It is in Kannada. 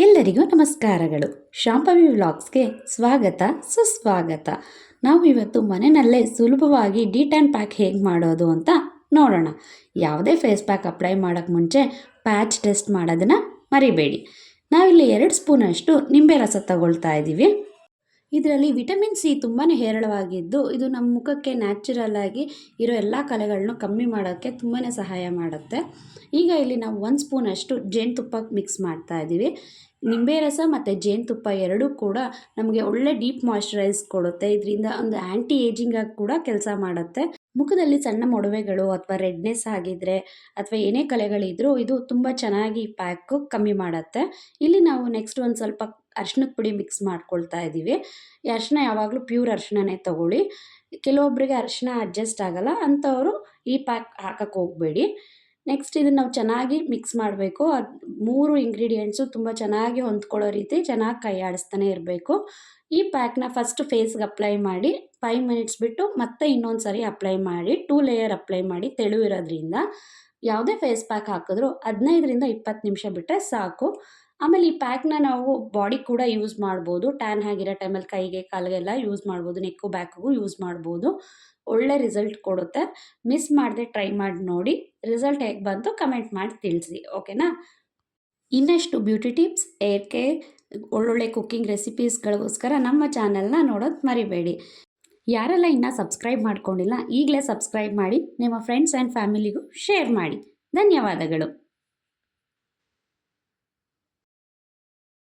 ಎಲ್ಲರಿಗೂ ನಮಸ್ಕಾರಗಳು. ಶಾಂಭವಿ ವ್ಲಾಗ್ಸ್ಗೆ ಸ್ವಾಗತ ಸುಸ್ವಾಗತ. ನಾವು ಇವತ್ತು ಮನೆಯಲ್ಲೇ ಸುಲಭವಾಗಿ ಡಿ10 ಪ್ಯಾಕ್ ಹೇಗೆ ಮಾಡೋದು ಅಂತ ನೋಡೋಣ. ಯಾವುದೇ ಫೇಸ್ ಪ್ಯಾಕ್ ಅಪ್ಲೈ ಮಾಡೋಕ್ಕೆ ಮುಂಚೆ ಪ್ಯಾಚ್ ಟೆಸ್ಟ್ ಮಾಡೋದನ್ನು ಮರಿಬೇಡಿ. ನಾವಿಲ್ಲಿ 2 ಸ್ಪೂನಷ್ಟು ನಿಂಬೆ ರಸ ತಗೊಳ್ತಾ ಇದ್ದೀವಿ. ಇದರಲ್ಲಿ ವಿಟಮಿನ್ ಸಿ ತುಂಬಾ ಹೇರಳವಾಗಿದ್ದು ಇದು ನಮ್ಮ ಮುಖಕ್ಕೆ ನ್ಯಾಚುರಲ್ ಆಗಿ ಇರೋ ಎಲ್ಲ ಕಲೆಗಳನ್ನು ಕಮ್ಮಿ ಮಾಡೋಕ್ಕೆ ತುಂಬಾ ಸಹಾಯ ಮಾಡುತ್ತೆ. ಈಗ ಇಲ್ಲಿ ನಾವು 1 ಸ್ಪೂನಷ್ಟು ಜೇನುತುಪ್ಪ ಮಿಕ್ಸ್ ಮಾಡ್ತಾ ಇದ್ದೀವಿ. ನಿಂಬೆ ರಸ ಮತ್ತು ಜೇನುತುಪ್ಪ ಎರಡೂ ಕೂಡ ನಮಗೆ ಒಳ್ಳೆ ಡೀಪ್ ಮಾಯ್ಶ್ಚರೈಸ್ ಕೊಡುತ್ತೆ. ಇದರಿಂದ ಒಂದು ಆ್ಯಂಟಿ ಏಜಿಂಗ್ ಆಗಿ ಕೂಡ ಕೆಲಸ ಮಾಡುತ್ತೆ. ಮುಖದಲ್ಲಿ ಸಣ್ಣ ಮೊಡವೆಗಳು ಅಥವಾ ರೆಡ್ನೆಸ್ ಆಗಿದ್ರೆ ಅಥವಾ ಏನೇ ಕಲೆಗಳಿದ್ರೂ ಇದು ತುಂಬ ಚೆನ್ನಾಗಿ ಪ್ಯಾಕು ಕಮ್ಮಿ ಮಾಡುತ್ತೆ. ಇಲ್ಲಿ ನಾವು ನೆಕ್ಸ್ಟ್ ಒಂದು ಸ್ವಲ್ಪ ಅರಿಶಿಣದ ಪುಡಿ ಮಿಕ್ಸ್ ಮಾಡ್ಕೊಳ್ತಾ ಇದ್ದೀವಿ. ಈ ಅರಿಶಿಣ ಯಾವಾಗಲೂ ಪ್ಯೂರ್ ಅರಿಶಿಣನೇ ತಗೊಳ್ಳಿ. ಕೆಲವೊಬ್ಬರಿಗೆ ಅರಿಶಿಣ ಅಡ್ಜಸ್ಟ್ ಆಗಲ್ಲ, ಅಂಥವರು ಈ ಪ್ಯಾಕ್ ಹಾಕಕ್ಕೆ ಹೋಗಬೇಡಿ. ನೆಕ್ಸ್ಟ್ ಇದನ್ನು ನಾವು ಚೆನ್ನಾಗಿ ಮಿಕ್ಸ್ ಮಾಡಬೇಕು. 3 ಇಂಗ್ರೀಡಿಯೆಂಟ್ಸು ತುಂಬ ಚೆನ್ನಾಗಿ ಹೊಂದ್ಕೊಳ್ಳೋ ರೀತಿ ಚೆನ್ನಾಗಿ ಕೈ ಆಡಿಸ್ತಾನೆ ಇರಬೇಕು. ಈ ಪ್ಯಾಕ್ನ ಫಸ್ಟ್ ಫೇಸ್ಗೆ ಅಪ್ಲೈ ಮಾಡಿ 5 ಮಿನಿಟ್ಸ್ ಬಿಟ್ಟು ಮತ್ತೆ ಇನ್ನೊಂದು ಸರಿ ಅಪ್ಲೈ ಮಾಡಿ 2 ಲೇಯರ್ ಅಪ್ಲೈ ಮಾಡಿ ತೆಳು ಇರೋದ್ರಿಂದ ಯಾವುದೇ ಫೇಸ್ ಪ್ಯಾಕ್ ಹಾಕಿದ್ರೂ 15ರಿಂದ 20 ನಿಮಿಷ ಬಿಟ್ಟರೆ ಸಾಕು. ಆಮೇಲೆ ಈ ಪ್ಯಾಕ್ನ ನಾವು ಬಾಡಿ ಕೂಡ ಯೂಸ್ ಮಾಡ್ಬೋದು. ಟ್ಯಾನ್ ಆಗಿರೋ ಟೈಮಲ್ಲಿ ಕೈಗೆ ಕಾಲಿಗೆಲ್ಲ ಯೂಸ್ ಮಾಡ್ಬೋದು, ನೆಕ್ಕು ಬ್ಯಾಕ್ಗೂ ಯೂಸ್ ಮಾಡ್ಬೋದು. ಒಳ್ಳೆ ರಿಸಲ್ಟ್ ಕೊಡುತ್ತೆ. ಮಿಸ್ ಮಾಡದೆ ಟ್ರೈ ಮಾಡಿ ನೋಡಿ. ರಿಸಲ್ಟ್ ಹೇಗೆ ಬಂತು ಕಮೆಂಟ್ ಮಾಡಿ ತಿಳಿಸಿ, ಓಕೆನಾ? ಇನ್ನಷ್ಟು ಬ್ಯೂಟಿ ಟಿಪ್ಸ್, ಏರ್ ಕೇರ್, ಒಳ್ಳೊಳ್ಳೆ ಕುಕ್ಕಿಂಗ್ ರೆಸಿಪೀಸ್ಗಳಿಗೋಸ್ಕರ ನಮ್ಮ ಚಾನಲ್ನ ನೋಡೋದು ಮರಿಬೇಡಿ. ಯಾರೆಲ್ಲ ಇನ್ನೂ ಸಬ್ಸ್ಕ್ರೈಬ್ ಮಾಡ್ಕೊಂಡಿಲ್ಲ ಈಗಲೇ ಸಬ್ಸ್ಕ್ರೈಬ್ ಮಾಡಿ, ನಿಮ್ಮ ಫ್ರೆಂಡ್ಸ್ ಆ್ಯಂಡ್ ಫ್ಯಾಮಿಲಿಗೂ ಶೇರ್ ಮಾಡಿ. ಧನ್ಯವಾದಗಳು.